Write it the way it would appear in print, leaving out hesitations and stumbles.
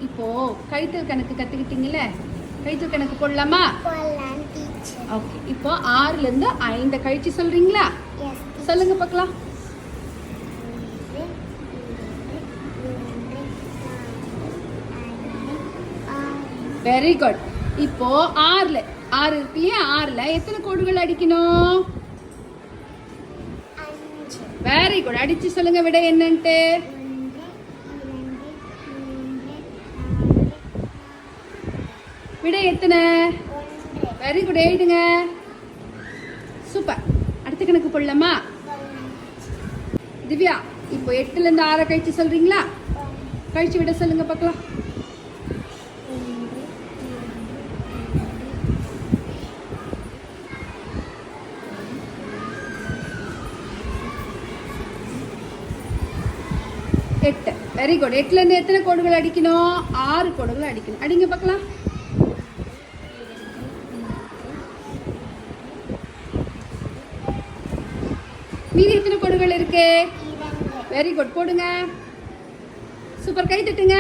இப்போ கழித்தல் கணக்கு கத்துக்கிட்டீங்கல்ல, கழித்தல் கணக்கு போடலாமா? ஓகே. இப்போ 6ல இருந்து 5 கழிச்சு சொல்றீங்களா? சொல்லுங்க பார்க்கலாம். Very good. இப்போ 6 இருக்கு இல்லையா? 6ல எத்தனை கோடுகள் அடிக்கணும்? Very good. அடிச்சு சொல்லுங்க விடை என்னன்ட்டு. விடை எத்தனை? Very good. எழுதுங்க. சூப்பர். அடுத்த கணக்கு போடலாமா? திவ்யா, இப்போ 8ல இருந்து 6 கழிச்சு சொல்றீங்களா? கழிச்சு விட சொல்லுங்க பார்க்கலாம். எட்டு. Very good. 8ல இருந்து எத்தனை கோடுகள் அடிக்கணும்? 6 கோடுகள் அடிக்கணும். அடிங்க பார்க்கலாம். மீதி எத்தனை கோடுகள் இருக்கு? Very good. போடுங்க. சூப்பர். கை தட்டுங்க.